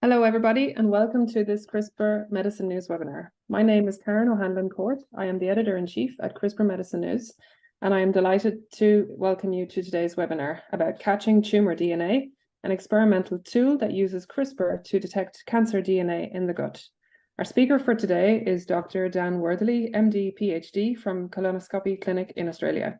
Hello, everybody, and welcome to this CRISPR Medicine News webinar. My name is Karen O'Hanlon Cohrt. I am the editor-in-chief at CRISPR Medicine News, and I am delighted to welcome you to today's webinar about catching tumour DNA, an experimental tool that uses CRISPR to detect cancer DNA in the gut. Our speaker for today is Dr. Dan Worthley, MD, Ph.D. from Colonoscopy Clinic in Australia.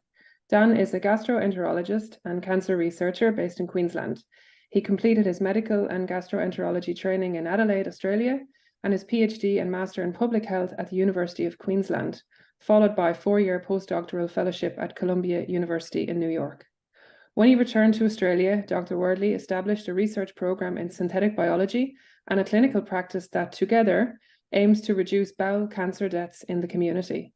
Dan is a gastroenterologist and cancer researcher based in Queensland. He completed his medical and gastroenterology training in Adelaide, Australia, and his PhD and Master in Public Health at the University of Queensland, followed by a 4-year postdoctoral fellowship at Columbia University in New York. When he returned to Australia, Dr. Worthley established a research program in synthetic biology and a clinical practice that together aims to reduce bowel cancer deaths in the community.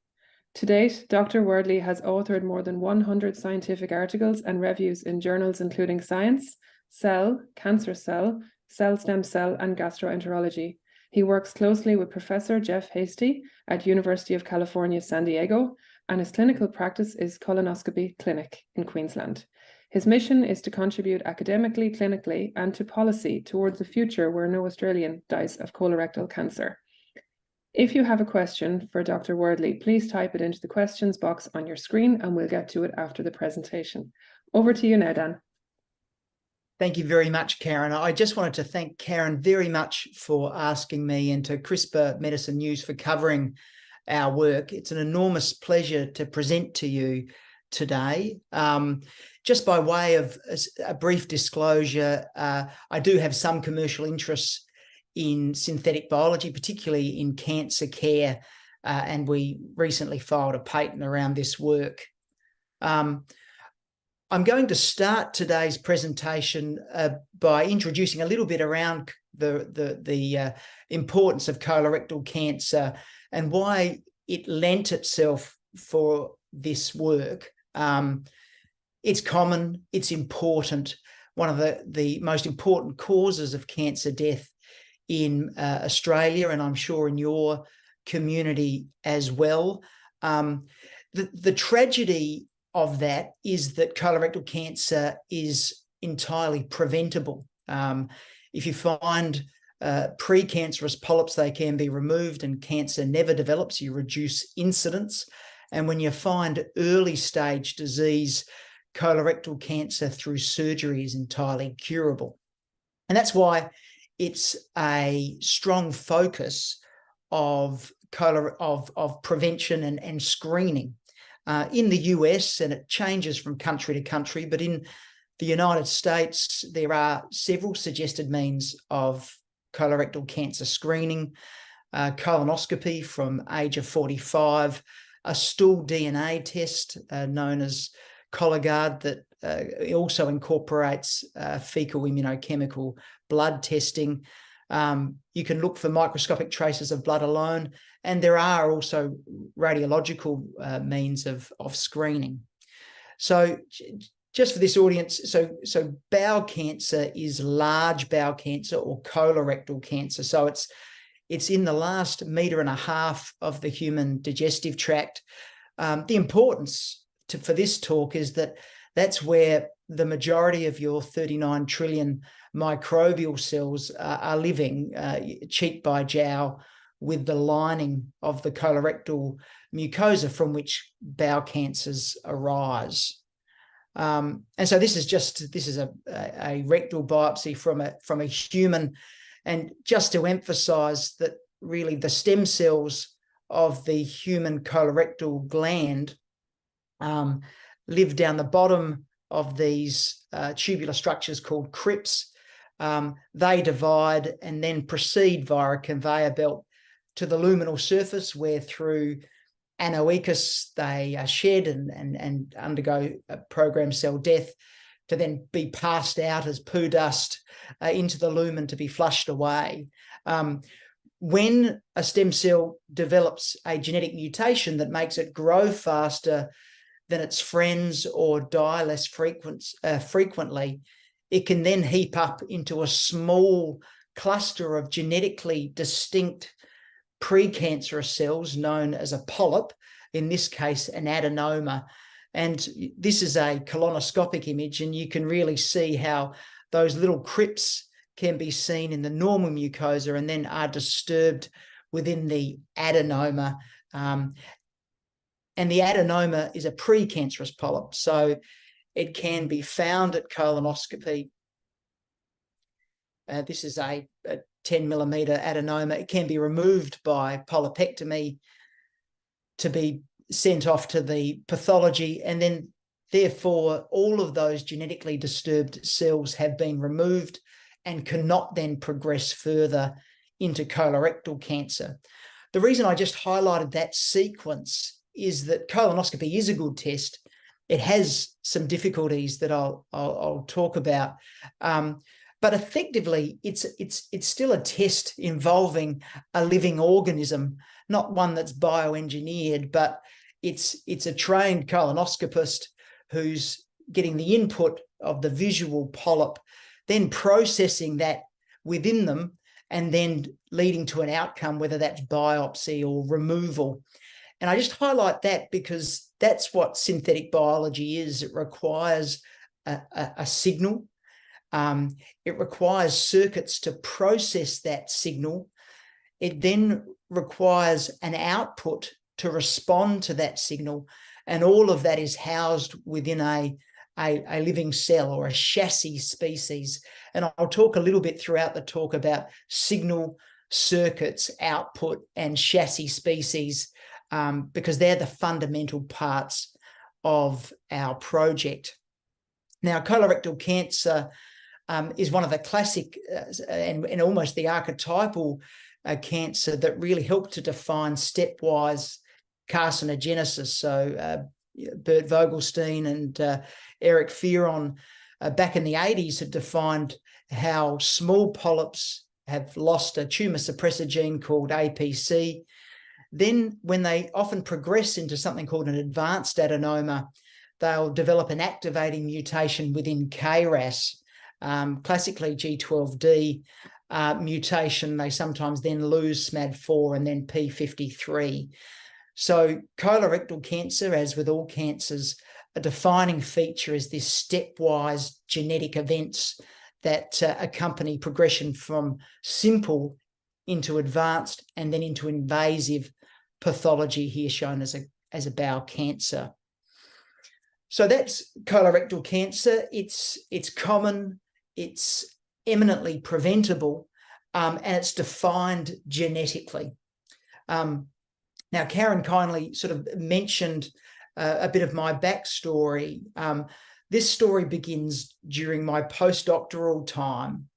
To date, Dr. Worthley has authored more than 100 scientific articles and reviews in journals including Science, Cell, Cancer Cell, Cell Stem Cell, and Gastroenterology. He works closely with Professor Jeff Hasty at University of California, San Diego, and his clinical practice is Colonoscopy Clinic in Queensland. His mission is to contribute academically, clinically, and to policy towards a future where no Australian dies of colorectal cancer. If you have a question for Dr. Worthley, please type it into the questions box on your screen and we'll get to it after the presentation. Over to you now, Dan. Thank you very much, Karen. I just wanted to thank Karen very much for asking me and to CRISPR Medicine News for covering our work. It's an enormous pleasure to present to you today. Just by way of a brief disclosure, I do have some commercial interests in synthetic biology, particularly in cancer care, and we recently filed a patent around this work. I'm going to start today's presentation by introducing a little bit around the importance of colorectal cancer and why it lent itself for this work. It's common, it's important, one of the most important causes of cancer death in Australia, and I'm sure in your community as well. The tragedy of that is that colorectal cancer is entirely preventable. If you find precancerous polyps, they can be removed and cancer never develops. You reduce incidence. And when you find early stage disease, colorectal cancer through surgery is entirely curable. And that's why it's a strong focus of prevention and screening. In the US, and it changes from country to country, but in the United States, there are several suggested means of colorectal cancer screening: colonoscopy from age of 45, a stool DNA test known as Cologuard that also incorporates fecal immunochemical blood testing. You can look for microscopic traces of blood alone, and there are also radiological means of screening. So just for this audience, so bowel cancer is large bowel cancer or colorectal cancer. So it's in the last 1.5 meters of the human digestive tract. The importance for this talk is that that's where the majority of your 39 trillion microbial cells are living, cheek by jowl, with the lining of the colorectal mucosa from which bowel cancers arise. And so this is a rectal biopsy from a human. And just to emphasize that really the stem cells of the human colorectal gland live down the bottom of these tubular structures called crypts. They divide and then proceed via a conveyor belt to the luminal surface, where through anoecus they are shed and undergo a programmed cell death to then be passed out as poo dust into the lumen to be flushed away. When a stem cell develops a genetic mutation that makes it grow faster than its friends or die less frequently, it can then heap up into a small cluster of genetically distinct precancerous cells known as a polyp, in this case an adenoma. And this is a colonoscopic image, and you can really see how those little crypts can be seen in the normal mucosa and then are disturbed within the adenoma. And the adenoma is a precancerous polyp, so it can be found at colonoscopy. This is a 10 millimeter adenoma. It can be removed by polypectomy to be sent off to the pathology, and then therefore all of those genetically disturbed cells have been removed and cannot then progress further into colorectal cancer. The reason I just highlighted that sequence is that colonoscopy is a good test. It has some difficulties that I'll talk about, but effectively it's still a test involving a living organism, not one that's bioengineered, but it's a trained colonoscopist who's getting the input of the visual polyp, then processing that within them, and then leading to an outcome, whether that's biopsy or removal. And I just highlight that because that's what synthetic biology is. It requires a signal. It requires circuits to process that signal. It then requires an output to respond to that signal. And all of that is housed within a living cell or a chassis species. And I'll talk a little bit throughout the talk about signal, circuits, output, and chassis species, because they're the fundamental parts of our project. Now, colorectal cancer is one of the classic and almost the archetypal cancer that really helped to define stepwise carcinogenesis. So Bert Vogelstein and Eric Fearon back in the 80s had defined how small polyps have lost a tumor suppressor gene called APC. Then when they often progress into something called an advanced adenoma, they'll develop an activating mutation within KRAS, classically G12D mutation. They sometimes then lose SMAD4 and then P53. So colorectal cancer, as with all cancers, a defining feature is this stepwise genetic events that accompany progression from simple into advanced and then into invasive pathology, here shown as a bowel cancer. So that's colorectal cancer. It's common, it's eminently preventable, and it's defined genetically. Now, Karen kindly sort of mentioned a bit of my backstory. This story begins during my postdoctoral time.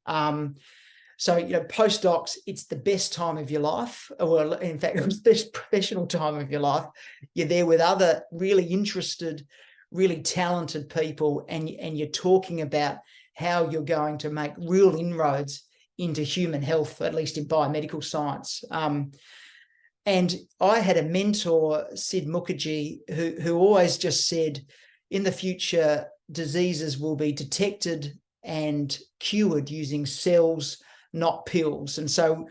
So, postdocs, it's the best time of your life. Well, in fact, it was the best professional time of your life. You're there with other really interested, really talented people, and you're talking about how you're going to make real inroads into human health, at least in biomedical science. And I had a mentor, Sid Mukherjee, who always just said, in the future, diseases will be detected and cured using cells, not pills. And so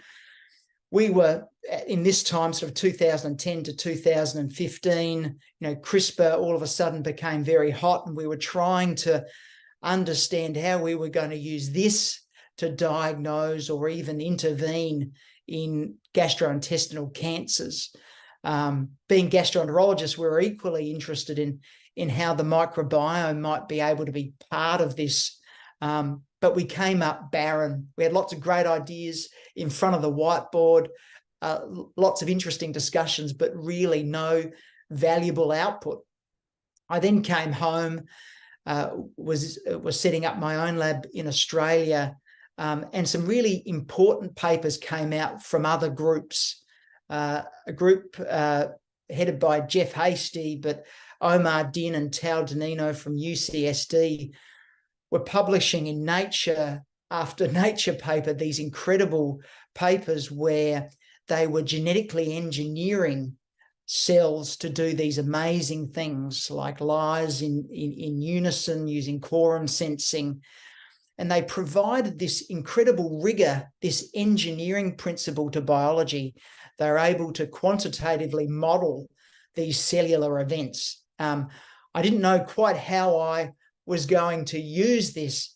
we were in this time, sort of 2010 to 2015, CRISPR all of a sudden became very hot, and we were trying to understand how we were going to use this to diagnose or even intervene in gastrointestinal cancers. Being gastroenterologists, we're equally interested in how the microbiome might be able to be part of this. But we came up barren. We had lots of great ideas in front of the whiteboard, lots of interesting discussions, but really no valuable output. I then came home, was setting up my own lab in Australia, and some really important papers came out from other groups. A group headed by Jeff Hasty, but Omar Din and Tao Danino from UCSD were publishing in Nature after Nature paper these incredible papers where they were genetically engineering cells to do these amazing things like lyse in unison using quorum sensing. And they provided this incredible rigor, this engineering principle to biology. They're able to quantitatively model these cellular events. I didn't know quite how I was going to use this,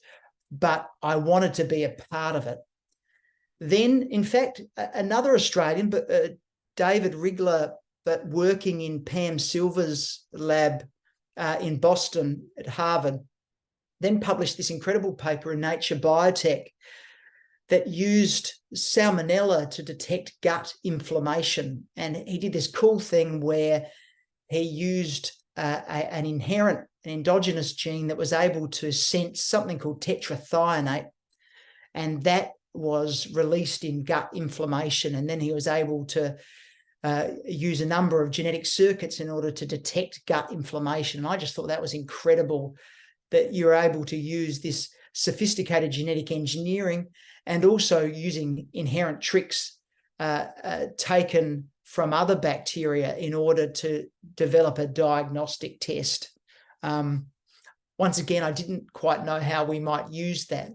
but I wanted to be a part of it. Then, in fact, another Australian, but David Rigler, but working in Pam Silver's lab in Boston at Harvard, then published this incredible paper in Nature Biotech that used salmonella to detect gut inflammation. And he did this cool thing where he used an endogenous gene that was able to sense something called tetrathionate, and that was released in gut inflammation. And then he was able to use a number of genetic circuits in order to detect gut inflammation. And I just thought that was incredible, that you're able to use this sophisticated genetic engineering and also using inherent tricks taken from other bacteria in order to develop a diagnostic test. Once again, I didn't quite know how we might use that.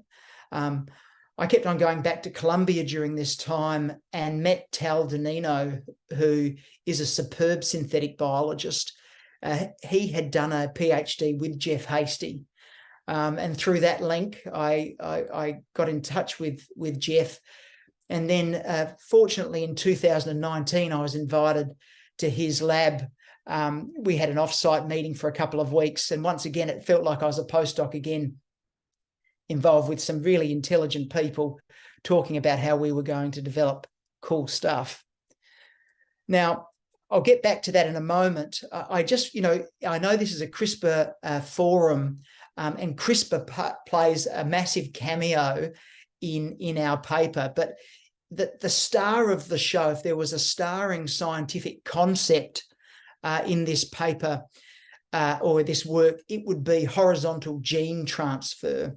I kept on going back to Columbia during this time and met Tal Donino, who is a superb synthetic biologist. He had done a PhD with Jeff Hastie. And through that link, I got in touch with Jeff. And then fortunately in 2019, I was invited to his lab. We had an off-site meeting for a couple of weeks. And once again, it felt like I was a postdoc again, involved with some really intelligent people talking about how we were going to develop cool stuff. Now, I'll get back to that in a moment. I just, I know this is a CRISPR forum, and CRISPR plays a massive cameo in our paper, but the star of the show, if there was a starring scientific concept in this paper or this work, it would be horizontal gene transfer.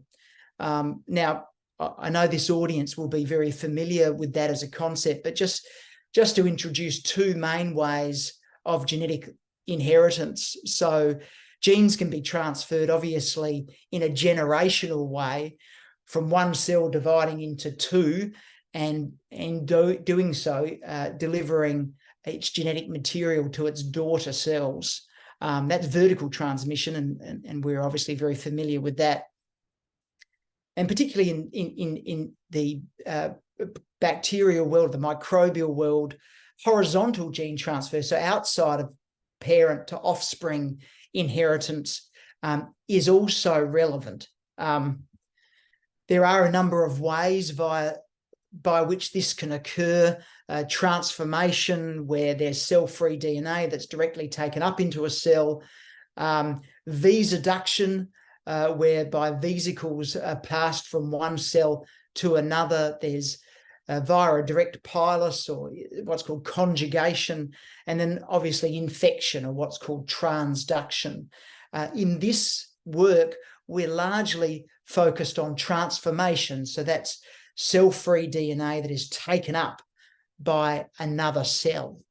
Now, I know this audience will be very familiar with that as a concept, but just to introduce two main ways of genetic inheritance. So genes can be transferred, obviously, in a generational way, from one cell dividing into two, and doing so, delivering its genetic material to its daughter cells. That's vertical transmission, and we're obviously very familiar with that. And particularly in the bacterial world, the microbial world, horizontal gene transfer, so outside of parent to offspring inheritance, is also relevant. There are a number of ways by which this can occur. Transformation, where there's cell-free DNA that's directly taken up into a cell. Vesiduction, whereby vesicles are passed from one cell to another. There's via a direct pilus, or what's called conjugation, and then obviously infection, or what's called transduction. In this work, we're largely focused on transformation. So that's cell-free DNA that is taken up by another cell.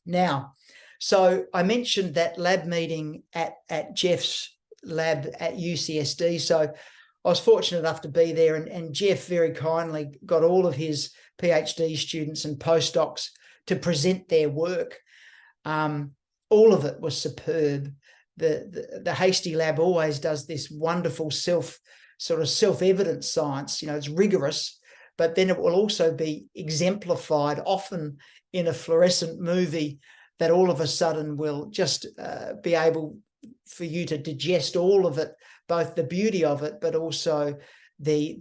Now, so I mentioned that lab meeting at Jeff's lab at UCSD. So I was fortunate enough to be there, and Jeff very kindly got all of his PhD students and postdocs to present their work. All of it was superb. The Hastie lab always does this wonderful self-evident science. It's rigorous, but then it will also be exemplified, often in a fluorescent movie that all of a sudden will just be able for you to digest all of it, both the beauty of it, but also the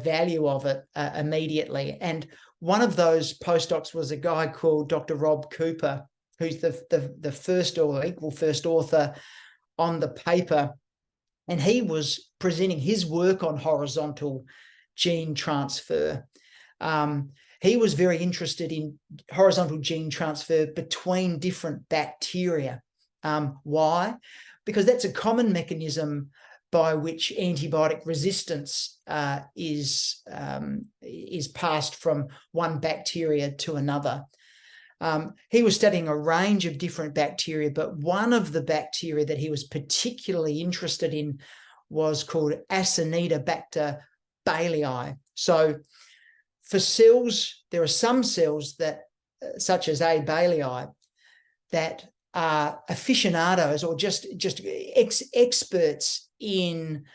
value of it immediately. And one of those postdocs was a guy called Dr. Rob Cooper, who's the first or equal first author on the paper. And he was presenting his work on horizontal gene transfer. He was very interested in horizontal gene transfer between different bacteria. Why? Because that's a common mechanism by which antibiotic resistance is passed from one bacteria to another. He was studying a range of different bacteria, but one of the bacteria that he was particularly interested in was called Acinetobacter bailii. So for cells, there are some cells that, such as A. bailii, that are aficionados or just experts in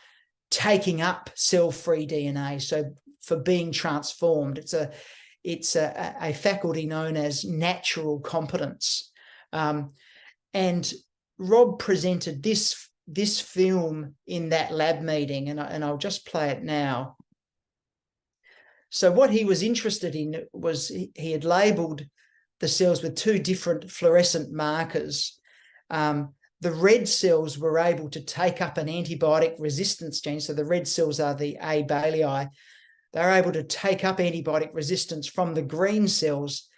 taking up cell-free DNA, so for being transformed. It's a faculty known as natural competence. And Rob presented this film in that lab meeting, and I'll just play it now. So what he was interested in was he had labelled the cells with two different fluorescent markers. The red cells were able to take up an antibiotic resistance gene. So the red cells are the A. bailii. They're able to take up antibiotic resistance from the green cells,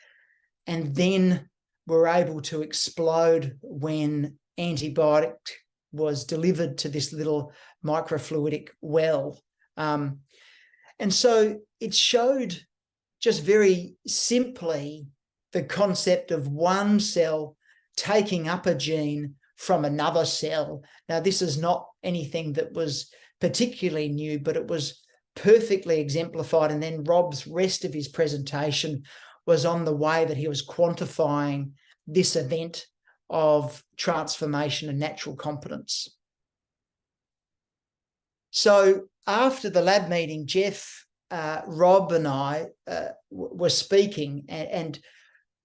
and then were able to explode when antibiotic was delivered to this little microfluidic well. And so it showed just very simply the concept of one cell taking up a gene from another cell. Now, this is not anything that was particularly new, but it was perfectly exemplified. And then Rob's rest of his presentation was on the way that he was quantifying this event of transformation and natural competence. So after the lab meeting, Jeff, Rob and I were speaking, and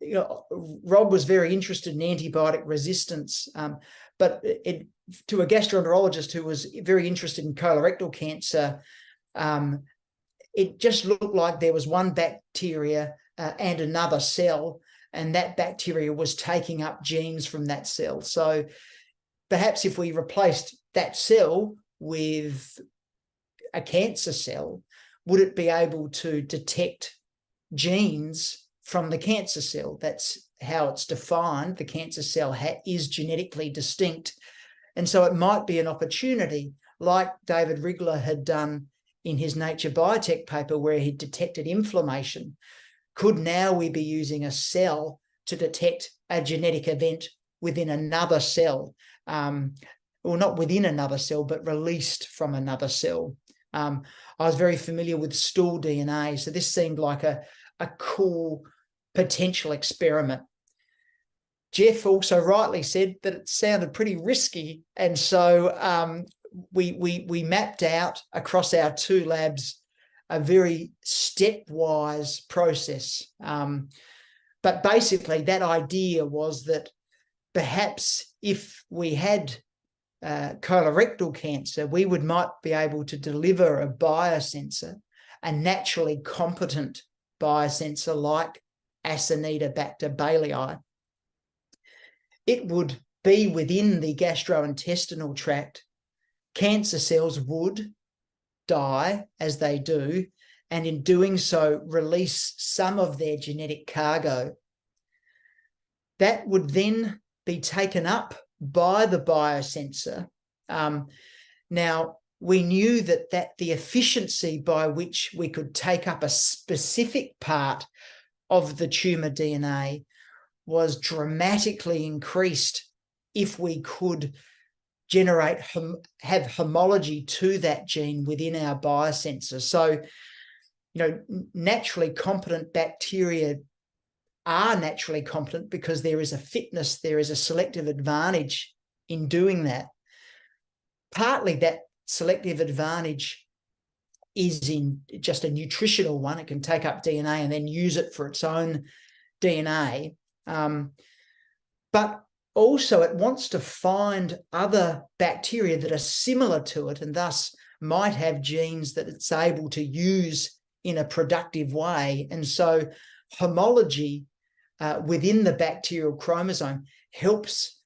you know, Rob was very interested in antibiotic resistance, but to a gastroenterologist who was very interested in colorectal cancer, it just looked like there was one bacteria and another cell, and that bacteria was taking up genes from that cell. So perhaps if we replaced that cell with a cancer cell, would it be able to detect genes from the cancer cell? That's how it's defined. The cancer cell is genetically distinct. And so it might be an opportunity, like David Rigler had done in his Nature Biotech paper, where he detected inflammation. Could now we be using a cell to detect a genetic event within another cell? Well, not within another cell, but released from another cell. I was very familiar with stool DNA, so this seemed like a cool potential experiment. Jeff also rightly said that it sounded pretty risky, and so we mapped out across our two labs a very stepwise process. But basically, that idea was that perhaps if we had colorectal cancer, we might be able to deliver a biosensor, a naturally competent biosensor like Acinetobacter bailii. It would be within the gastrointestinal tract. Cancer cells would die, as they do, and in doing so release some of their genetic cargo. That would then be taken up by the biosensor. Now, we knew that the efficiency by which we could take up a specific part of the tumour DNA was dramatically increased if we could have homology to that gene within our biosensor. So, you know, naturally competent bacteria are naturally competent because there is a fitness, there is a selective advantage in doing that. Partly that selective advantage is in just a nutritional one. It can take up DNA and then use it for its own DNA. But also it wants to find other bacteria that are similar to it and thus might have genes that it's able to use in a productive way. And so homology within the bacterial chromosome helps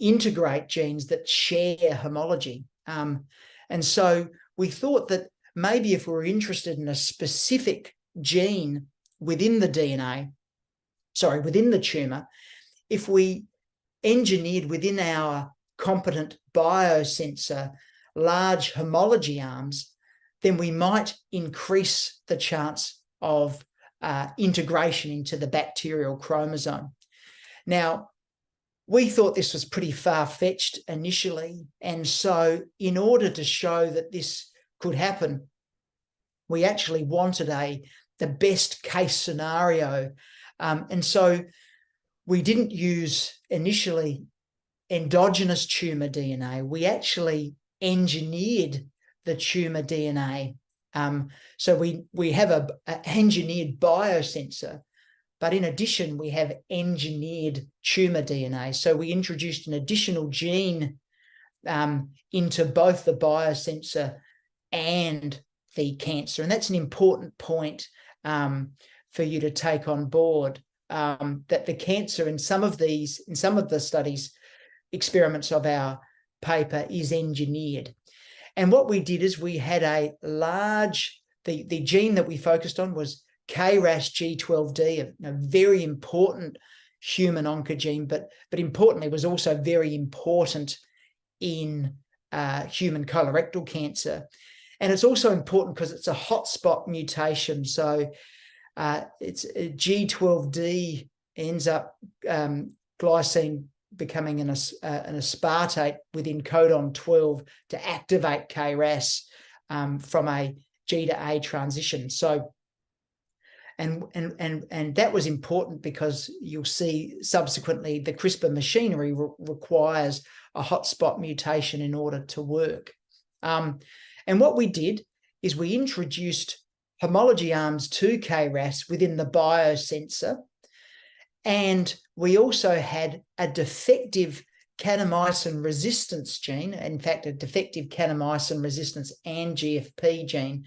integrate genes that share homology. And so we thought that maybe if we were interested in a specific gene within the DNA, within the tumour, if we engineered within our competent biosensor large homology arms, then we might increase the chance of integration into the bacterial chromosome. Now, we thought this was pretty far-fetched initially, and so in order to show that this could happen, we actually wanted the best case scenario. And so we didn't use initially endogenous tumour DNA. We actually engineered the tumour DNA. So we have a engineered biosensor, but in addition, we have engineered tumour DNA. So we introduced an additional gene into both the biosensor and the cancer. And that's an important point for you to take on board, that the cancer in some of the studies, experiments of our paper, is engineered. And what we did is we had a large, the gene that we focused on was KRAS G12D, a very important human oncogene, but importantly was also very important in human colorectal cancer. And it's also important because it's a hotspot mutation. So it's G12D ends up glycine becoming an aspartate within codon 12 to activate KRAS from a G to A transition. So and that was important because you'll see subsequently the CRISPR machinery requires a hotspot mutation in order to work. And what we did is we introduced homology arms to KRAS within the biosensor, and we also had a defective kanamycin resistance gene, in fact, a defective kanamycin resistance and GFP gene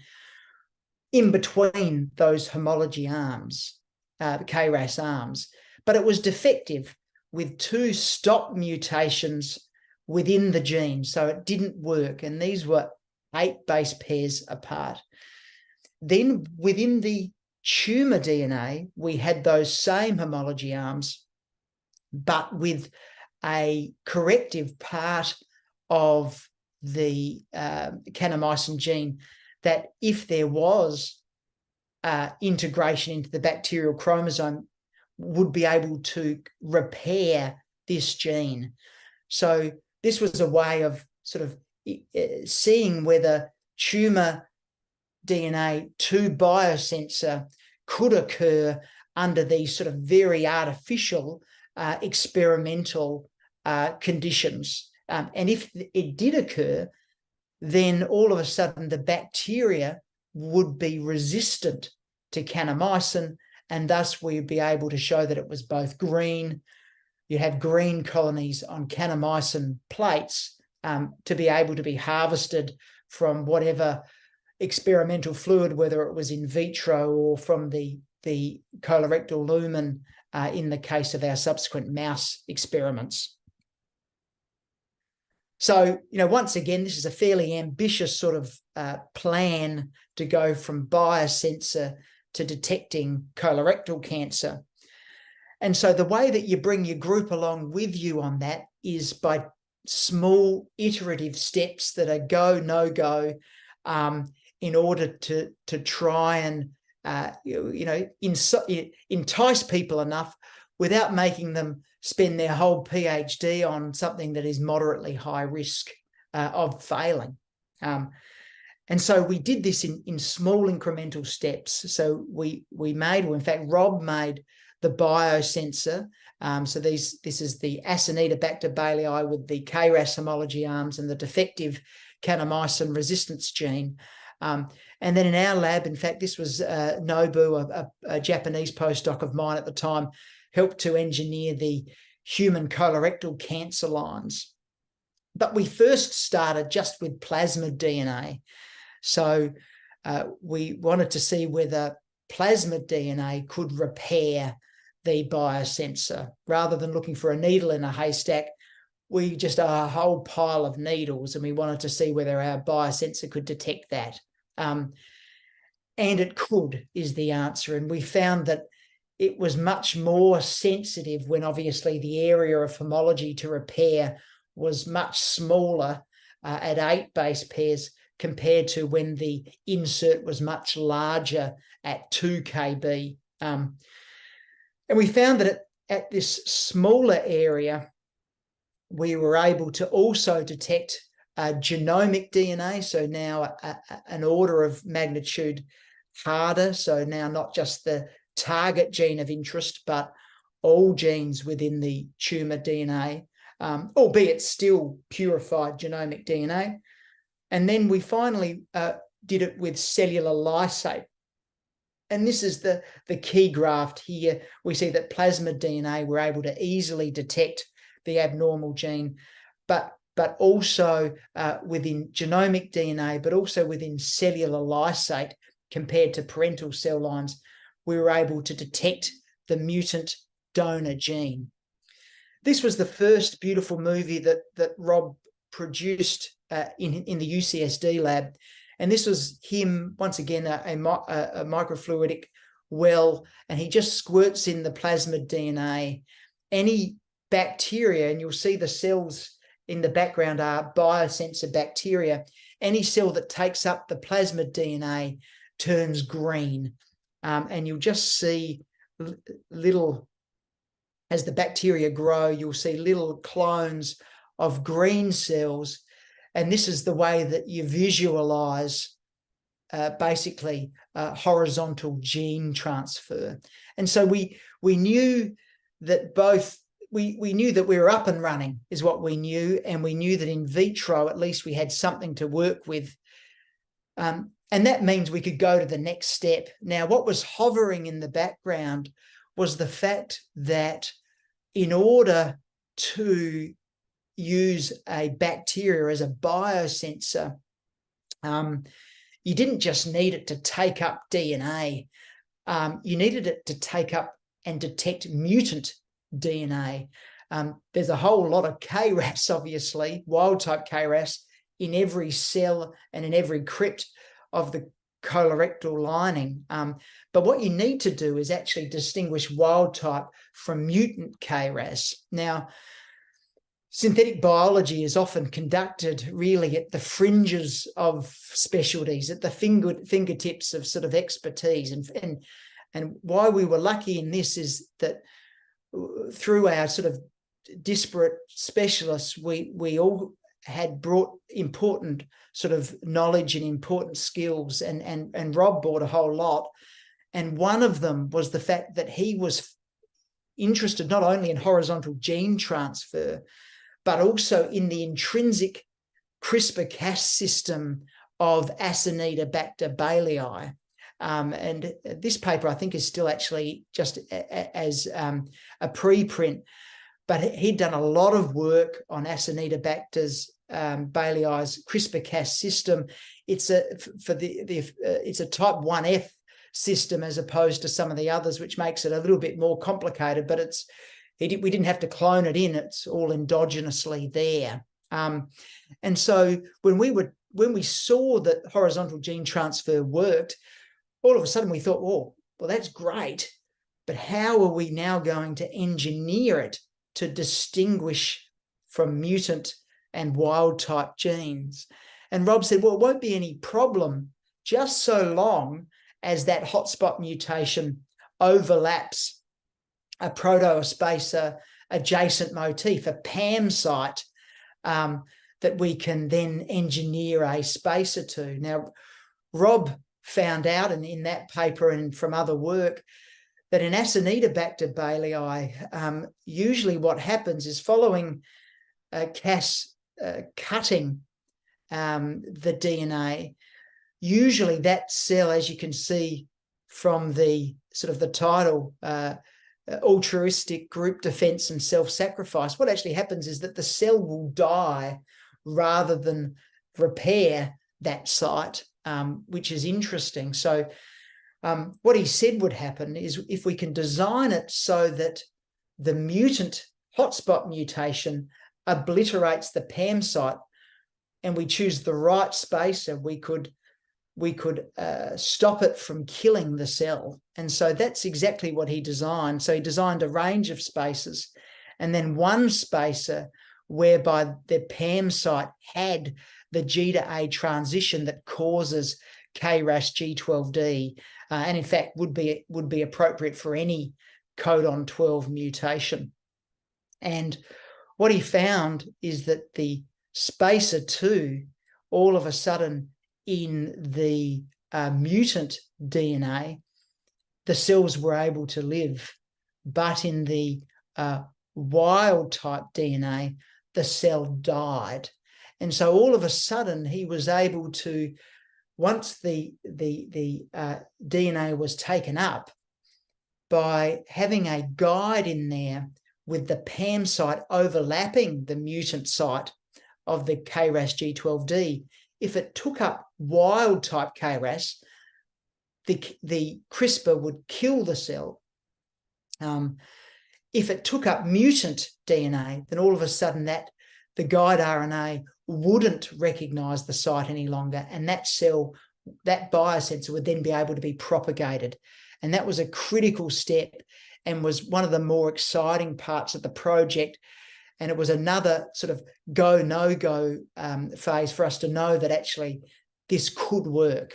in between those homology arms, KRAS arms. But it was defective with 2 stop mutations within the gene, so it didn't work. And these were 8 base pairs apart. Then within the tumour DNA, we had those same homology arms, but with a corrective part of the kanamycin gene that if there was integration into the bacterial chromosome, would be able to repair this gene. So this was a way of sort of seeing whether tumour DNA to biosensor could occur under these sort of very artificial experimental conditions. And if it did occur, then all of a sudden the bacteria would be resistant to kanamycin, and thus we'd be able to show that it was both green. You have green colonies on kanamycin plates to be able to be harvested from whatever experimental fluid, whether it was in vitro or from the colorectal lumen in the case of our subsequent mouse experiments. So, once again, this is a fairly ambitious sort of plan to go from biosensor to detecting colorectal cancer. And so the way that you bring your group along with you on that is by small iterative steps that are go, no go, in order to try and entice people enough without making them spend their whole PhD on something that is moderately high risk of failing. And so we did this in small incremental steps. So we made, well, in fact, Rob made the biosensor. So this is the Acinetobacter bailey with the KRAS homology arms and the defective kanamycin resistance gene. And then in our lab, in fact, this was Nobu, a Japanese postdoc of mine at the time, helped to engineer the human colorectal cancer lines. But we first started just with plasmid DNA. So we wanted to see whether plasmid DNA could repair the biosensor. Rather than looking for a needle in a haystack, we just a whole pile of needles, and we wanted to see whether our biosensor could detect that. And it could, is the answer. And we found that it was much more sensitive when obviously the area of homology to repair was much smaller at 8 base pairs compared to when the insert was much larger at 2 kb. And we found that at this smaller area, we were able to also detect genomic DNA, so now an order of magnitude harder. So now not just the target gene of interest, but all genes within the tumour DNA, albeit still purified genomic DNA. And then we finally did it with cellular lysate. And this is the key graft here. We see that plasmid DNA, we're able to easily detect the abnormal gene, but also within genomic DNA, but also within cellular lysate compared to parental cell lines, we were able to detect the mutant donor gene. This was the first beautiful movie that Rob produced in the UCSD lab. And this was him, once again, a microfluidic well, and he just squirts in the plasmid DNA. Any bacteria, and you'll see the cells in the background are biosensor bacteria. Any cell that takes up the plasmid DNA turns green. And you'll just see little, as the bacteria grow, you'll see little clones of green cells. And this is the way that you visualize basically horizontal gene transfer. And so we knew that we knew that we were up and running is what we knew. And we knew that in vitro, at least we had something to work with. And that means we could go to the next step. Now, what was hovering in the background was the fact that in order to use a bacteria as a biosensor, you didn't just need it to take up DNA. You needed it to take up and detect mutant DNA. There's a whole lot of KRAS, obviously, wild-type KRAS, in every cell and in every crypt of the colorectal lining. But what you need to do is actually distinguish wild-type from mutant KRAS. Now, synthetic biology is often conducted really at the fringes of specialties, at the fingertips of sort of expertise. And why we were lucky in this is that through our sort of disparate specialists, we all had brought important sort of knowledge and important skills, and Rob brought a whole lot. And one of them was the fact that he was interested not only in horizontal gene transfer, but also in the intrinsic CRISPR-Cas system of Acinetobacter bailii. And this paper, I think, is still actually just as a preprint, but he'd done a lot of work on Acinetobacter's bailii's CRISPR-Cas system. It's a type 1F system as opposed to some of the others, which makes it a little bit more complicated, but we didn't have to clone it in, it's all endogenously there. And so when we saw that horizontal gene transfer worked, all of a sudden we thought, oh, well, that's great, but how are we now going to engineer it to distinguish from mutant and wild type genes? And Rob said, well, it won't be any problem just so long as that hotspot mutation overlaps a proteospacer adjacent motif, a PAM site, that we can then engineer a spacer to. Now, Rob found out, and in that paper and from other work, that in Acinetobacter bailii, usually what happens is following Cas cutting the DNA, usually that cell, as you can see from the sort of the title, altruistic group defense and self-sacrifice, what actually happens is that the cell will die rather than repair that site, which is interesting. So what he said would happen is if we can design it so that the mutant hotspot mutation obliterates the PAM site and we choose the right spacer, we could stop it from killing the cell. And so that's exactly what he designed. So he designed a range of spacers, and then one spacer whereby the PAM site had the G to A transition that causes KRAS G12D, and in fact would be appropriate for any codon 12 mutation. And what he found is that the spacer 2, all of a sudden in the mutant DNA, the cells were able to live, but in the wild type DNA, the cell died. And so all of a sudden he was able to, once the DNA was taken up, by having a guide in there with the PAM site overlapping the mutant site of the KRAS G12D, if it took up wild type KRAS, the CRISPR would kill the cell. If it took up mutant DNA, then all of a sudden the guide RNA wouldn't recognize the site any longer, and that cell, that biosensor, would then be able to be propagated. And that was a critical step and was one of the more exciting parts of the project. And it was another sort of go, no-go phase for us to know that actually this could work.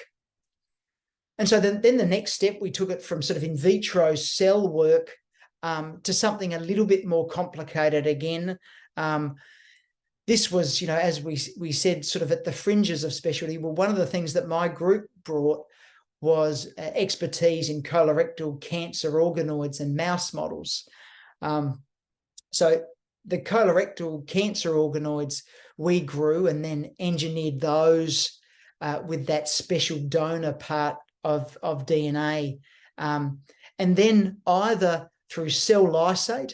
And so then the next step, we took it from sort of in vitro cell work to something a little bit more complicated again. This was, as we said, sort of at the fringes of specialty. Well, one of the things that my group brought was expertise in colorectal cancer organoids and mouse models. So the colorectal cancer organoids, we grew and then engineered those with that special donor part of DNA. And then either through cell lysate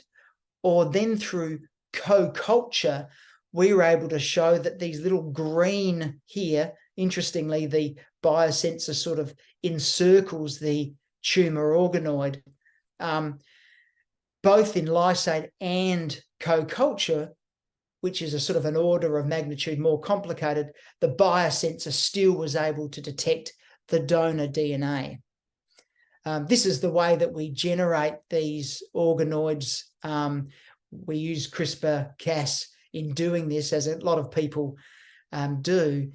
or then through co-culture, we were able to show that these little green here, interestingly, the biosensor sort of encircles the tumour organoid, both in lysate and co-culture, which is a sort of an order of magnitude more complicated, the biosensor still was able to detect the donor DNA. This is the way that we generate these organoids. We use CRISPR-Cas in doing this, as a lot of people do.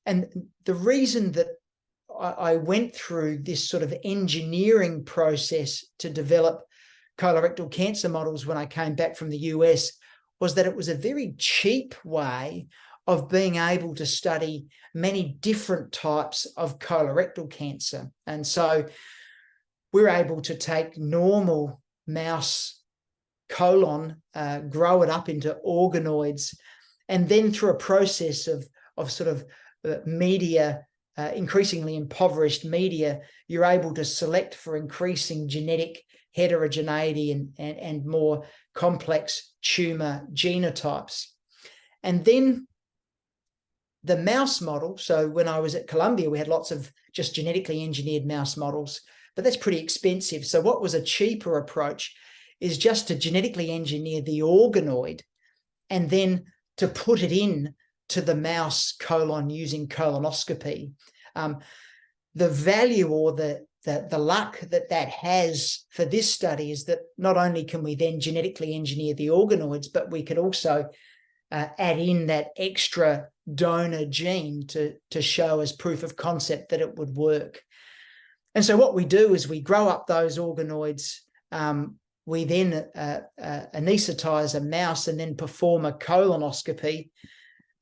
And the reason that I went through this sort of engineering process to develop colorectal cancer models when I came back from the US was that it was a very cheap way of being able to study many different types of colorectal cancer. And so we're able to take normal mouse colon, grow it up into organoids, and then through a process of sort of media, increasingly impoverished media, you're able to select for increasing genetic heterogeneity and more complex tumor genotypes. And then the mouse model, so when I was at Columbia, we had lots of just genetically engineered mouse models, but that's pretty expensive. So what was a cheaper approach is just to genetically engineer the organoid and then to put it in to the mouse colon using colonoscopy. The value or the luck that has for this study is that not only can we then genetically engineer the organoids, but we can also add in that extra donor gene to show as proof of concept that it would work. And so what we do is we grow up those organoids. We then anesthetize a mouse and then perform a colonoscopy.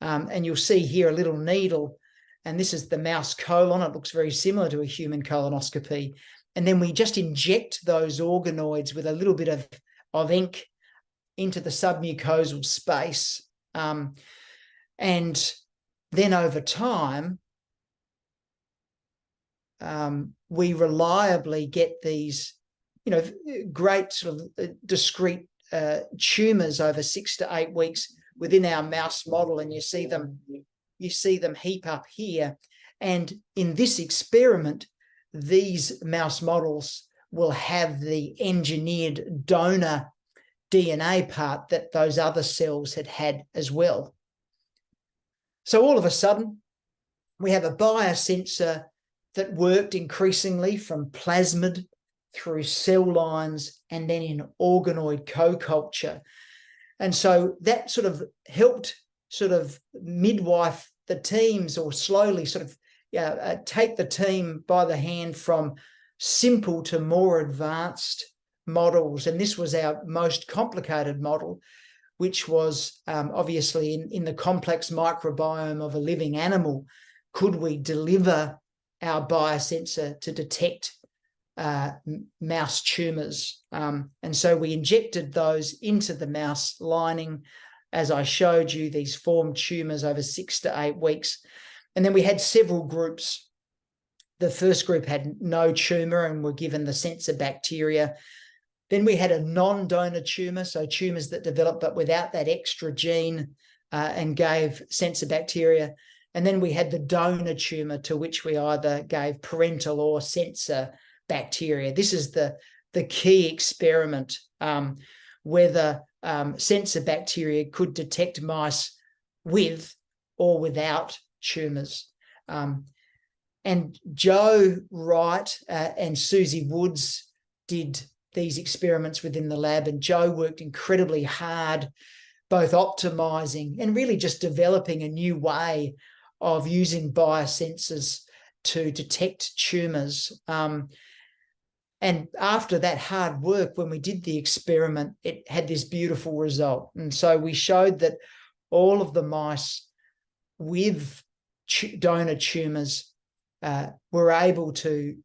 And you'll see here a little needle, and this is the mouse colon. It looks very similar to a human colonoscopy. And then we just inject those organoids with a little bit of ink into the submucosal space. And then over time, we reliably get these, great sort of discrete tumors over 6 to 8 weeks within our mouse model, and you see them heap up here. And in this experiment, these mouse models will have the engineered donor DNA part that those other cells had as well. So all of a sudden, we have a biosensor that worked increasingly from plasmid through cell lines and then in organoid co-culture. And so that sort of helped sort of midwife the teams, or slowly sort of take the team by the hand from simple to more advanced models. And this was our most complicated model, which was obviously in the complex microbiome of a living animal. Could we deliver our biosensor to detect mouse tumors? And so we injected those into the mouse lining. as I showed you, these formed tumours over 6 to 8 weeks. And then we had several groups. The first group had no tumour and were given the sensor bacteria. Then we had a non-donor tumour, so tumours that developed but without that extra gene, and gave sensor bacteria. And then we had the donor tumour, to which we either gave parental or sensor bacteria. This is the key experiment, whether sensor bacteria could detect mice with or without tumours. And Joe Wright and Susie Woods did these experiments within the lab, and Joe worked incredibly hard, both optimizing and really just developing a new way of using biosensors to detect tumours. And after that hard work, when we did the experiment, it had this beautiful result. And so we showed that all of the mice with donor tumours were able to,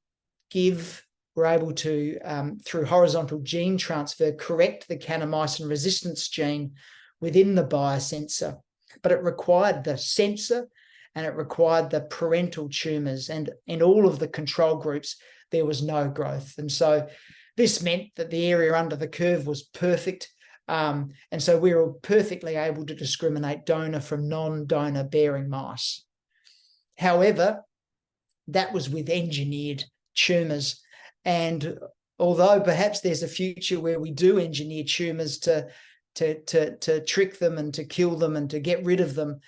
through horizontal gene transfer, correct the kanamycin resistance gene within the biosensor. But it required the sensor and it required the parental tumours. And in all of the control groups, there was no growth. And so this meant that the area under the curve was perfect. And so we were perfectly able to discriminate donor from non-donor bearing mice. However, that was with engineered tumours. And although perhaps there's a future where we do engineer tumours to trick them and to kill them and to get rid of them,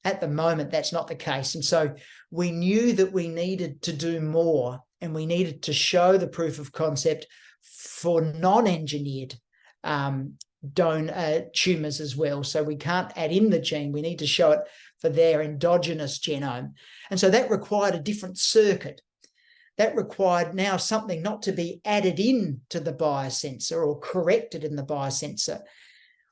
at the moment, that's not the case. And so we knew that we needed to do more, and we needed to show the proof of concept for non-engineered tumours as well. So we can't add in the gene. We need to show it for their endogenous genome. And so that required a different circuit. That required now something not to be added in to the biosensor or corrected in the biosensor.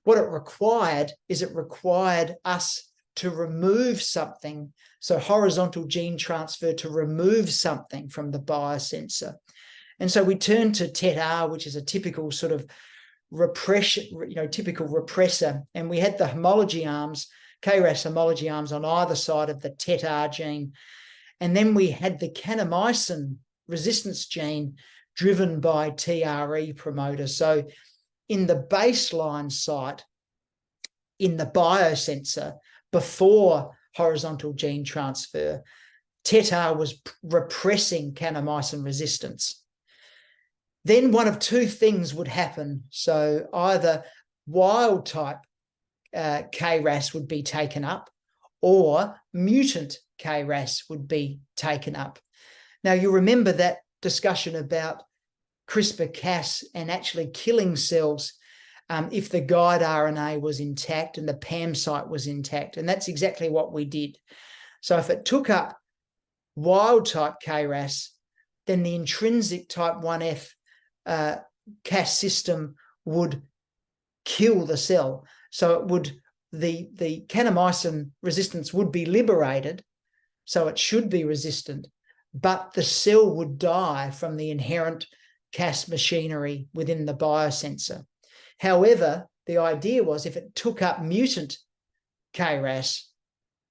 What it required is it required us to remove something, so horizontal gene transfer to remove something from the biosensor. And so we turned to TET-R, which is a typical sort of repression, typical repressor. And we had the homology arms, KRAS homology arms on either side of the TET-R gene. And then we had the kanamycin resistance gene driven by TRE promoter. So in the baseline site, in the biosensor, before horizontal gene transfer, TET-R was repressing kanamycin resistance. Then one of two things would happen. So either wild type KRAS would be taken up, or mutant KRAS would be taken up. Now, you remember that discussion about CRISPR-Cas and actually killing cells if the guide RNA was intact and the PAM site was intact. And that's exactly what we did. So if it took up wild type KRAS, then the intrinsic type 1F Cas system would kill the cell. So it would, the kanamycin resistance would be liberated, so it should be resistant, but the cell would die from the inherent Cas machinery within the biosensor. However, the idea was if it took up mutant KRAS,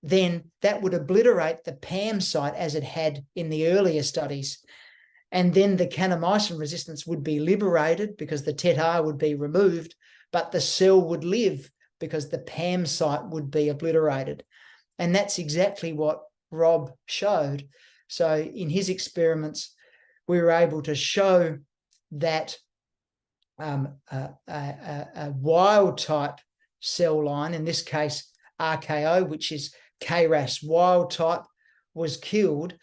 then that would obliterate the PAM site as it had in the earlier studies. And then the kanamycin resistance would be liberated because the TET-R would be removed, but the cell would live because the PAM site would be obliterated. And that's exactly what Rob showed. So in his experiments, we were able to show that a wild type cell line, in this case RKO, which is KRAS wild type, was killed,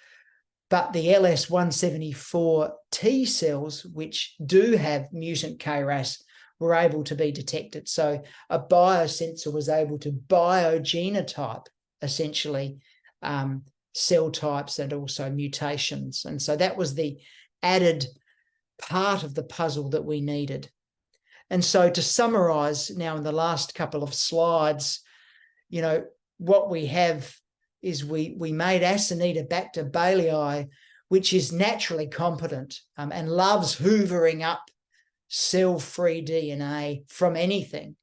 but the LS174 T cells, which do have mutant KRAS, were able to be detected. So a biosensor was able to biogenotype, essentially, cell types and also mutations. And so that was the added part of the puzzle that we needed. And so to summarize now in the last couple of slides, what we have is we made Acinetobacter bailey, which is naturally competent and loves hoovering up cell-free DNA from anything.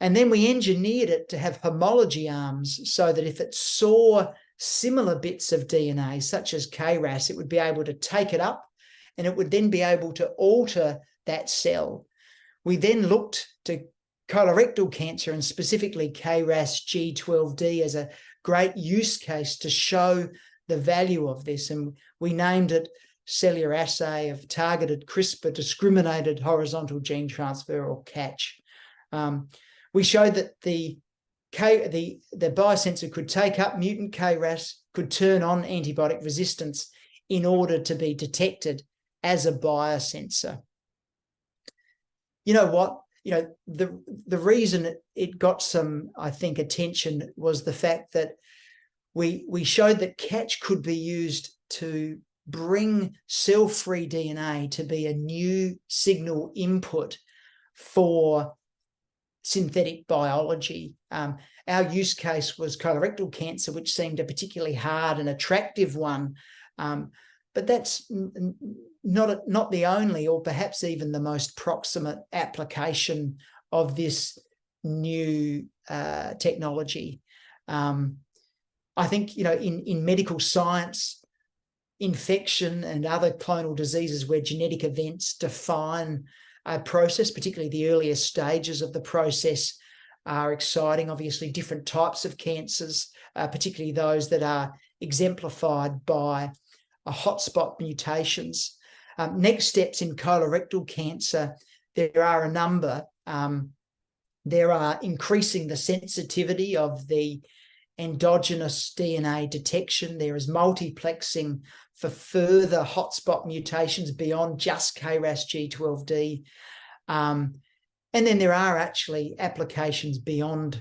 And then we engineered it to have homology arms so that if it saw similar bits of DNA, such as KRAS, it would be able to take it up and it would then be able to alter that cell. We then looked to colorectal cancer and specifically KRAS G12D as a great use case to show the value of this. And we named it Cellular Assay of Targeted CRISPR Discriminated Horizontal Gene Transfer, or CATCH. We showed that the biosensor could take up mutant KRAS, could turn on antibiotic resistance in order to be detected as a biosensor. You know what? The reason it got some, I think, attention was the fact that we showed that CATCH could be used to bring cell-free DNA to be a new signal input for synthetic biology. Our use case was colorectal cancer, which seemed a particularly hard and attractive one. But that's not the only, or perhaps even the most proximate application of this new technology. I think, in medical science, infection and other clonal diseases where genetic events define a process, particularly the earlier stages of the process, are exciting. Obviously, different types of cancers, particularly those that are exemplified by hotspot mutations. Next steps in colorectal cancer, there are a number. There are increasing the sensitivity of the endogenous DNA detection. There is multiplexing for further hotspot mutations beyond just KRAS G12D. And then there are actually applications beyond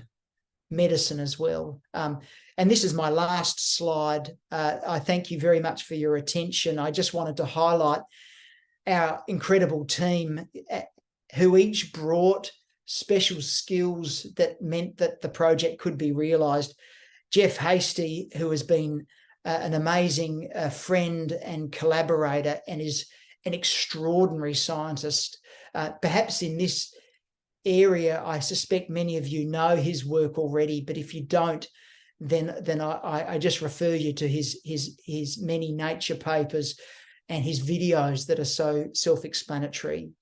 medicine as well. And this is my last slide. I thank you very much for your attention. I just wanted to highlight our incredible team who each brought special skills that meant that the project could be realised. Jeff Hasty, who has been an amazing friend and collaborator and is an extraordinary scientist. Perhaps in this area, I suspect many of you know his work already, but if you don't, then I just refer you to his many Nature papers and his videos that are so self-explanatory.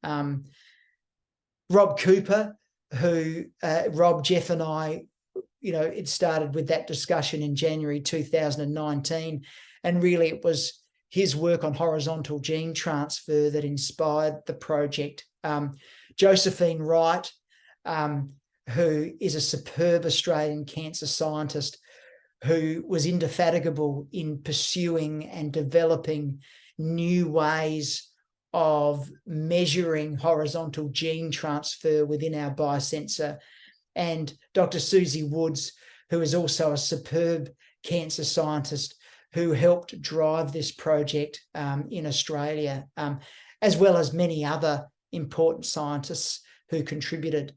Rob Cooper, who Rob, Jeff and I, it started with that discussion in January 2019. And really it was his work on horizontal gene transfer that inspired the project. Josephine Wright, who is a superb Australian cancer scientist who was indefatigable in pursuing and developing new ways of measuring horizontal gene transfer within our biosensor. And Dr. Susie Woods, who is also a superb cancer scientist who helped drive this project in Australia, as well as many other important scientists who contributed.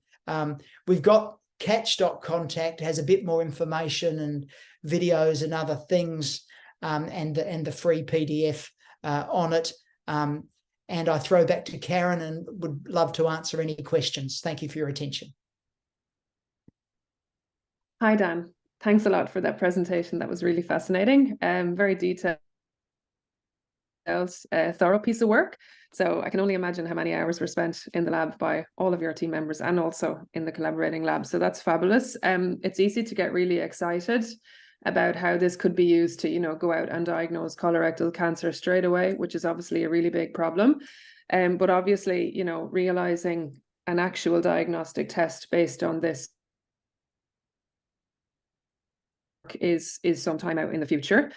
We've got catch.contact, has a bit more information and videos and other things, and the free PDF on it. And I throw back to Karen and would love to answer any questions. Thank you for your attention. Hi, Dan. Thanks a lot for that presentation. That was really fascinating. Very detailed, thorough piece of work. So I can only imagine how many hours were spent in the lab by all of your team members and also in the collaborating lab. So that's fabulous. It's easy to get really excited about how this could be used to, go out and diagnose colorectal cancer straight away, which is obviously a really big problem. But obviously, realizing an actual diagnostic test based on this is some time out in the future.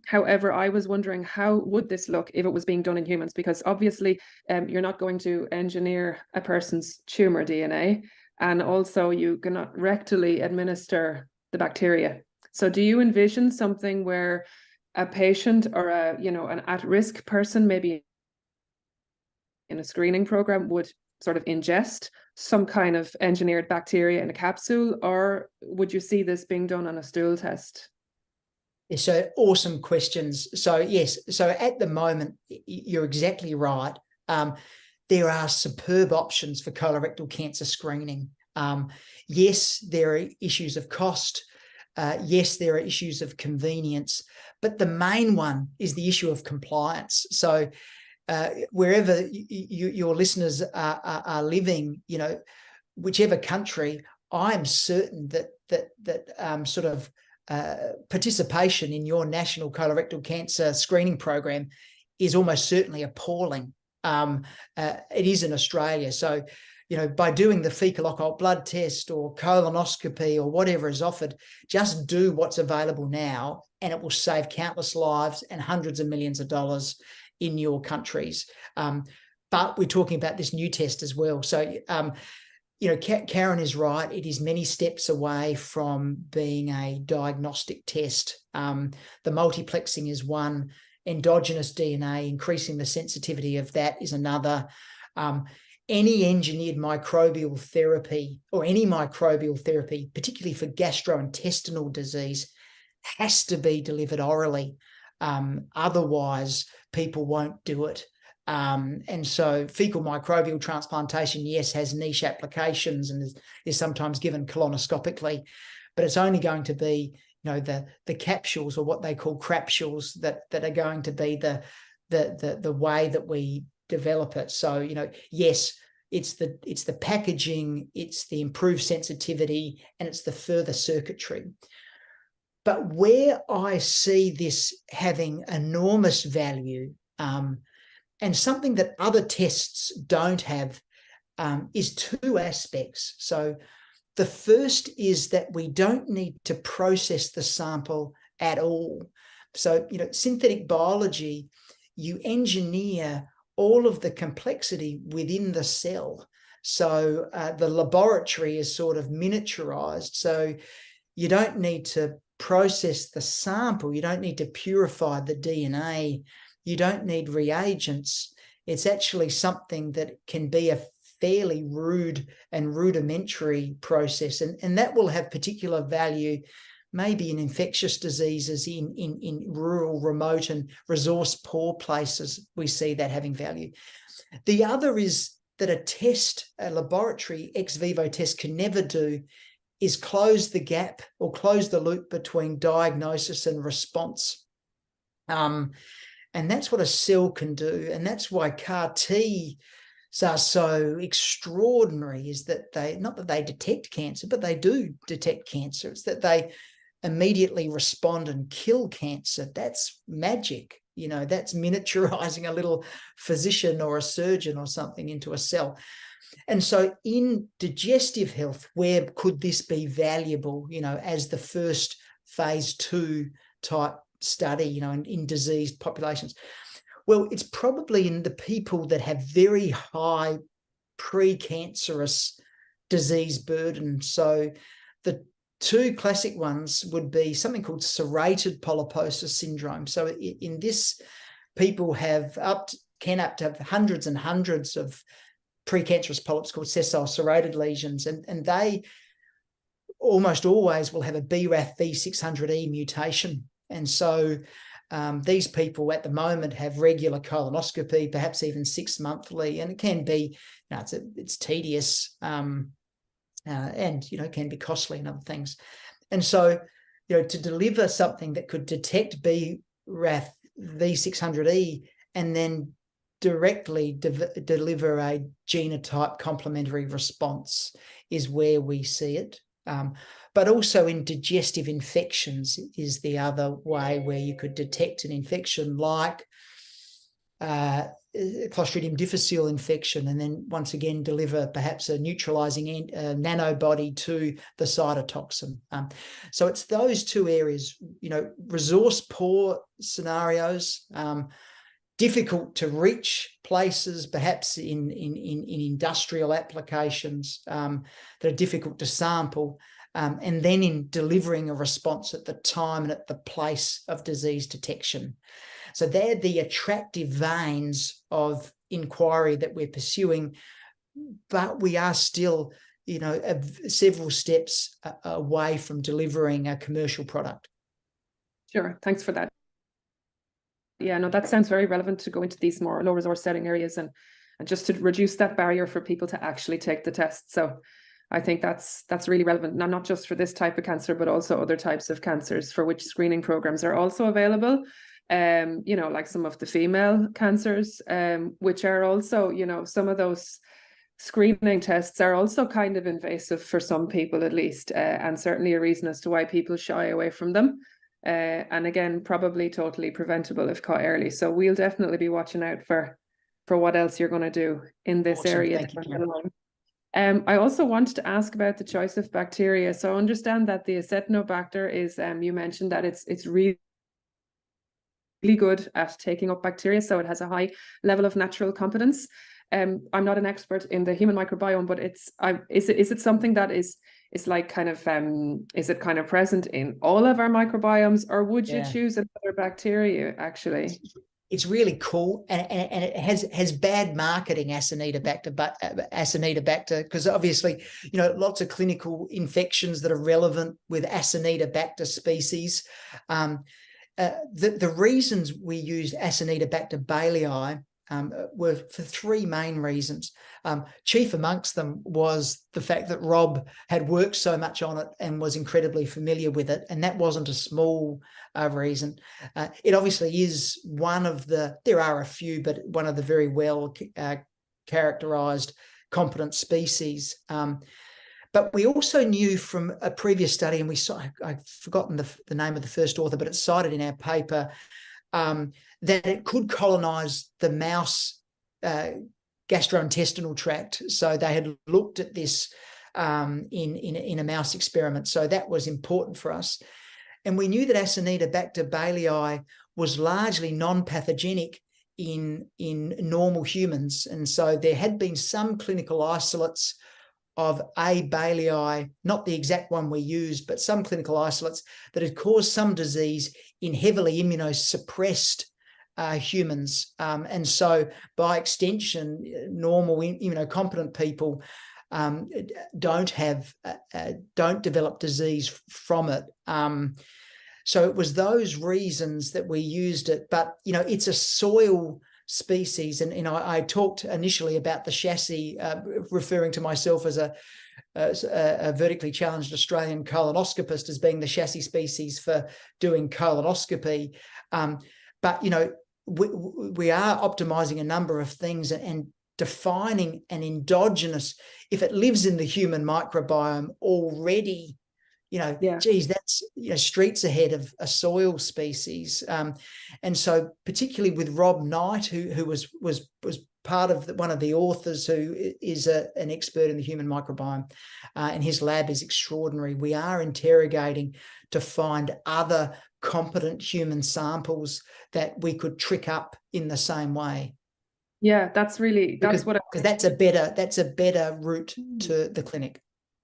However, I was wondering, how would this look if it was being done in humans? Because obviously you're not going to engineer a person's tumor DNA, and also you cannot rectally administer the bacteria. So do you envision something where a patient or an at-risk person, maybe in a screening program, would sort of ingest some kind of engineered bacteria in a capsule, or would you see this being done on a stool test? So awesome questions. So yes, so at the moment, you're exactly right. There are superb options for colorectal cancer screening. Yes, there are issues of cost. Yes, there are issues of convenience, but the main one is the issue of compliance. So wherever your listeners are living, whichever country, I'm certain that sort of participation in your national colorectal cancer screening program is almost certainly appalling. It is in Australia. So, by doing the fecal occult blood test or colonoscopy or whatever is offered, just do what's available now, and it will save countless lives and hundreds of millions of dollars in your countries. But we're talking about this new test as well. So, Karen is right. It is many steps away from being a diagnostic test. The multiplexing is one. Endogenous DNA, increasing the sensitivity of that, is another. Any engineered microbial therapy or any microbial therapy, particularly for gastrointestinal disease, has to be delivered orally. Otherwise, people won't do it. And so fecal microbial transplantation, yes, has niche applications and is sometimes given colonoscopically, but it's only going to be, the capsules, or what they call crapsules, that are going to be the way that we develop it. So, yes, it's the packaging, it's the improved sensitivity, and it's the further circuitry. But where I see this having enormous value, and something that other tests don't have, is two aspects. So the first is that we don't need to process the sample at all. So, synthetic biology, you engineer all of the complexity within the cell. So the laboratory is sort of miniaturized. So you don't need to process the sample. You don't need to purify the DNA. You don't need reagents. It's actually something that can be a fairly rude and rudimentary process. And that will have particular value maybe in infectious diseases, in rural, remote and resource poor places. We see that having value. The other is that a laboratory ex vivo test can never do is close the gap or close the loop between diagnosis and response. And that's what a cell can do. And that's why CAR T are so extraordinary, is that not that they detect cancer, but they do detect cancer. It's that they immediately respond and kill cancer. That's magic. That's miniaturizing a little physician or a surgeon or something into a cell. And so in digestive health, where could this be valuable, as the first phase 2 type study, in diseased populations? Well, it's probably in the people that have very high precancerous disease burden. So the two classic ones would be something called serrated polyposis syndrome. So in this, people can up to have hundreds and hundreds of precancerous polyps called sessile serrated lesions, and they almost always will have a BRAF V600E mutation. And so these people at the moment have regular colonoscopy, perhaps even 6 monthly, and it can be, it's tedious, and can be costly and other things. And so, to deliver something that could detect BRAF V600E and then directly deliver a genotype complementary response is where we see it. But also in digestive infections is the other way where you could detect an infection like Clostridium difficile infection, and then once again deliver perhaps a neutralizing nanobody to the cytotoxin. So it's those two areas, resource poor scenarios, difficult to reach places, perhaps in industrial applications that are difficult to sample, and then in delivering a response at the time and at the place of disease detection. So they're the attractive veins of inquiry that we're pursuing, but we are still, several steps away from delivering a commercial product. Sure, thanks for that. Yeah, no, that sounds very relevant to go into these more low resource setting areas and just to reduce that barrier for people to actually take the test. So I think that's really relevant, now, not just for this type of cancer, but also other types of cancers for which screening programs are also available. You know, like some of the female cancers, which are also, you know, some of those screening tests are also kind of invasive for some people, at least, and certainly a reason as to why people shy away from them. And again, probably totally preventable if caught early. So we'll definitely be watching out for what else you're going to do in this area. Thank you, I also wanted to ask about the choice of bacteria. So I understand that the Acinetobacter is, you mentioned that it's really good at taking up bacteria, so it has a high level of natural competence. I'm not an expert in the human microbiome, but is it something that is like kind of is it kind of present in all of our microbiomes, or would you choose another bacteria actually? It's really cool, and it has bad marketing, Acinetobacter, because obviously, you know, lots of clinical infections that are relevant with Acinetobacter species. The reasons we used Acinetobacter bailey were for three main reasons. Chief amongst them was the fact that Rob had worked so much on it and was incredibly familiar with it, and that wasn't a small reason. It obviously is one of the, there are a few, but one of the very well characterized competent species. But we also knew from a previous study, and we saw, I've forgotten the name of the first author, but it's cited in our paper, that it could colonize the mouse gastrointestinal tract. So they had looked at this in a mouse experiment. So that was important for us. And we knew that Acinetobacter bailey was largely non-pathogenic in normal humans. And so there had been some clinical isolates of A. bailey, not the exact one we used, but some clinical isolates that had caused some disease in heavily immunosuppressed humans. And so by extension, normal immunocompetent people don't develop disease from it. So it was those reasons that we used it. But, you know, it's a soil species. And, you know, I talked initially about the chassis, referring to myself as a vertically challenged Australian colonoscopist as being the chassis species for doing colonoscopy. But, you know, we are optimizing a number of things and defining an endogenous, if it lives in the human microbiome already, you know, geez, that's, you know, streets ahead of a soil species. And so particularly with Rob Knight, who was part of one of the authors, who is an expert in the human microbiome, and his lab is extraordinary. We are interrogating to find other competent human samples that we could trick up in the same way. Yeah, that's because that's a better route to the clinic.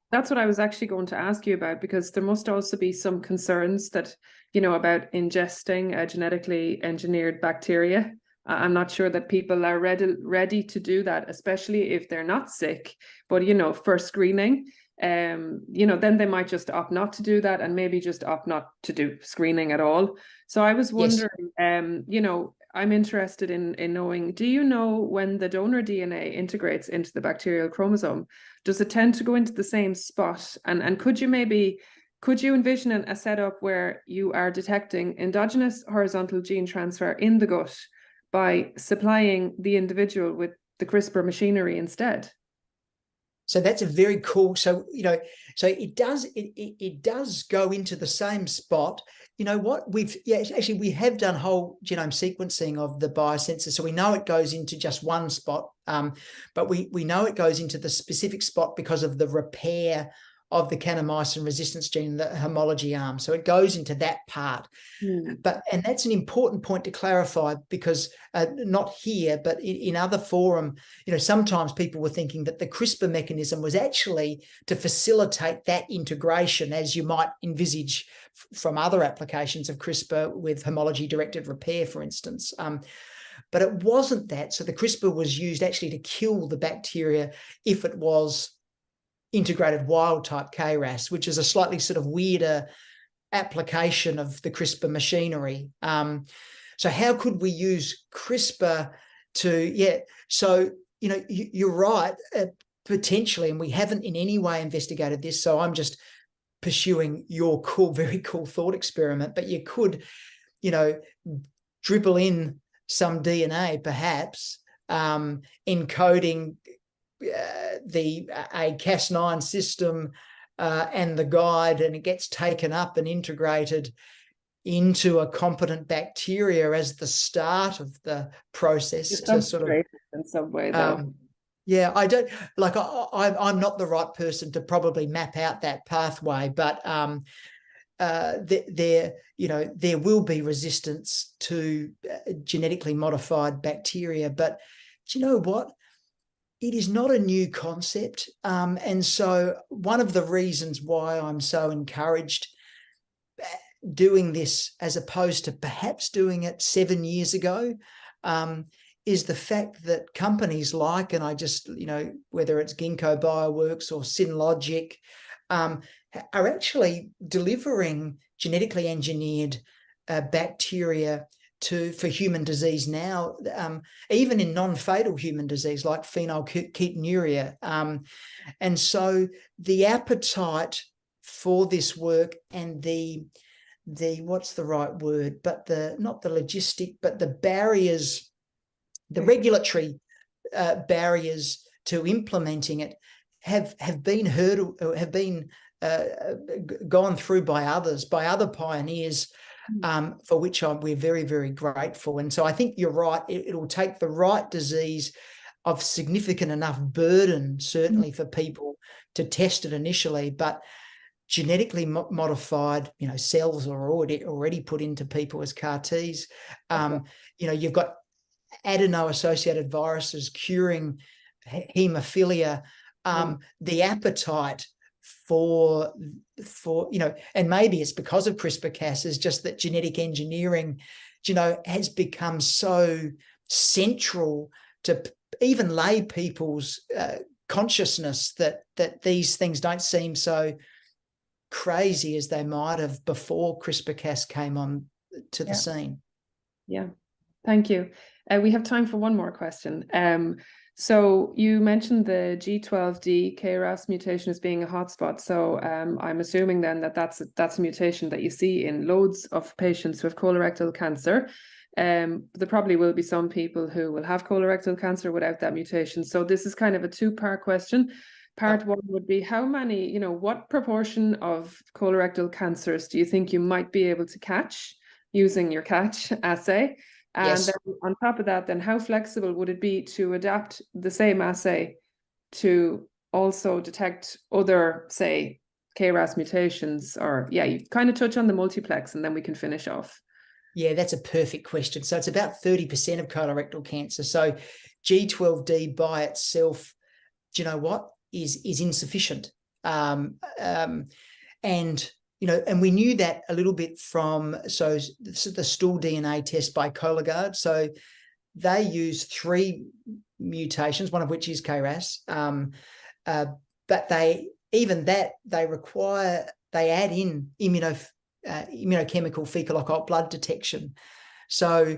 That's what I was actually going to ask you about, because there must also be some concerns that, you know, about ingesting a genetically engineered bacteria. I'm not sure that people are ready to do that, especially if they're not sick. But, you know, for screening, you know, then they might just opt not to do that, and maybe just opt not to do screening at all. So I was wondering, you know, I'm interested in knowing, do you know when the donor DNA integrates into the bacterial chromosome, does it tend to go into the same spot? And could you envision a setup where you are detecting endogenous horizontal gene transfer in the gut by supplying the individual with the CRISPR machinery instead? So that's a very cool. So, you know, so it does go into the same spot. You know what, we have done whole genome sequencing of the biosensor, so we know it goes into just one spot, but we know it goes into the specific spot because of the repair of the kanamycin resistance gene, the homology arm. So it goes into that part. And that's an important point to clarify, because not here, but in other forum, you know, sometimes people were thinking that the CRISPR mechanism was actually to facilitate that integration, as you might envisage from other applications of CRISPR with homology-directed repair, for instance. But it wasn't that. So the CRISPR was used actually to kill the bacteria if it was integrated wild-type KRAS, which is a slightly sort of weirder application of the CRISPR machinery. So how could we use CRISPR to, so, you know, you're right, potentially, and we haven't in any way investigated this, so I'm just pursuing your very cool thought experiment, but you could, dribble in some DNA, perhaps, encoding a Cas9 system and the guide, and it gets taken up and integrated into a competent bacteria as the start of the process to sort of in some way, though. Yeah, I don't like. I'm not the right person to probably map out that pathway, but there will be resistance to genetically modified bacteria. But do you know what? It is not a new concept, and so one of the reasons why I'm so encouraged doing this, as opposed to perhaps doing it 7 years ago, is the fact that companies like, and I just, whether it's Ginkgo Bioworks or Synlogic, are actually delivering genetically engineered bacteria for human disease now, even in non-fatal human disease like phenylketonuria. And so the appetite for this work and the what's the right word, but not the logistic, but the barriers, the regulatory barriers to implementing it have been gone through by other pioneers, for which we're very, very grateful. And so I think you're right. It'll take the right disease of significant enough burden, certainly for people, to test it initially, but genetically modified, cells are already put into people as CAR Ts. You've got adeno-associated viruses curing haemophilia. The appetite for and maybe it's because of CRISPR-Cas, is just that genetic engineering, has become so central to even lay people's consciousness that these things don't seem so crazy as they might have before CRISPR-Cas came on to the scene. Yeah, thank you. We have time for one more question. So you mentioned the G12D KRAS mutation as being a hotspot. So I'm assuming then that's a mutation that you see in loads of patients who have colorectal cancer. There probably will be some people who will have colorectal cancer without that mutation. So this is kind of a two-part question. Part one would be, how many, what proportion of colorectal cancers do you think you might be able to catch using your catch assay? And then on top of that, then how flexible would it be to adapt the same assay to also detect other, say, KRAS mutations? Or, you kind of touch on the multiplex, and then we can finish off. Yeah, that's a perfect question. So it's about 30% of colorectal cancer. So G12D by itself, do you know what, is insufficient. And we knew that a little bit from the stool DNA test by Cologuard. So they use 3 mutations, one of which is KRAS, but they add in immunochemical fecal occult blood detection. So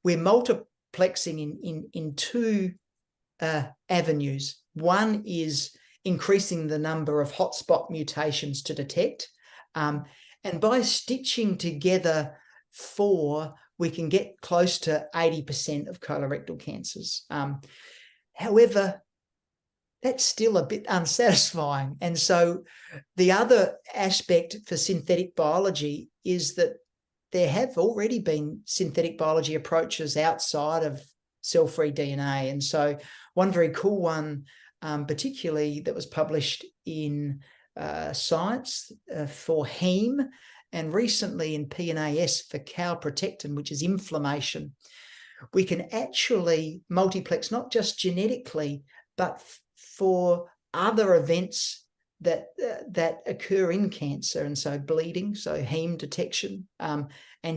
we're multiplexing in 2 avenues. One is increasing the number of hotspot mutations to detect. And by stitching together 4, we can get close to 80% of colorectal cancers. However, that's still a bit unsatisfying. And so the other aspect for synthetic biology is that there have already been synthetic biology approaches outside of cell-free DNA. And so one very cool one, particularly that was published in Science for heme, and recently in PNAS for calprotectin, which is inflammation, we can actually multiplex not just genetically, but for other events that occur in cancer, and so bleeding, so heme detection. And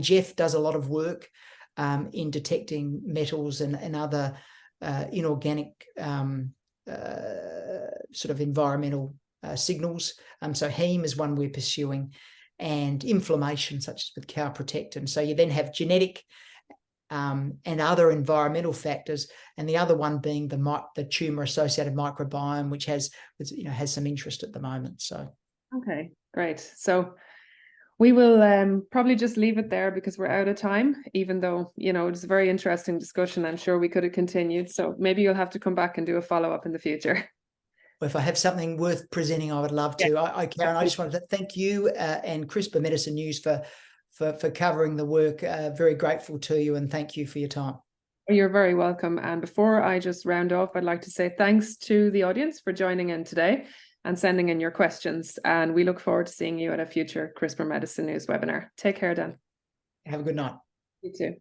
Jeff does a lot of work in detecting metals and other inorganic sort of environmental signals. So heme is one we're pursuing, and inflammation such as with calprotectin. So you then have genetic and other environmental factors, and the other one being the tumor-associated microbiome, which has some interest at the moment. So, okay, great. So we will probably just leave it there because we're out of time, even though, it's a very interesting discussion. I'm sure we could have continued. So maybe you'll have to come back and do a follow-up in the future. if I have something worth presenting, I would love to. Yeah. Karen, I just wanted to thank you and CRISPR Medicine News for covering the work. Very grateful to you, and thank you for your time. You're very welcome. And before I just round off, I'd like to say thanks to the audience for joining in today and sending in your questions. And we look forward to seeing you at a future CRISPR Medicine News webinar. Take care, Dan. Have a good night. You too.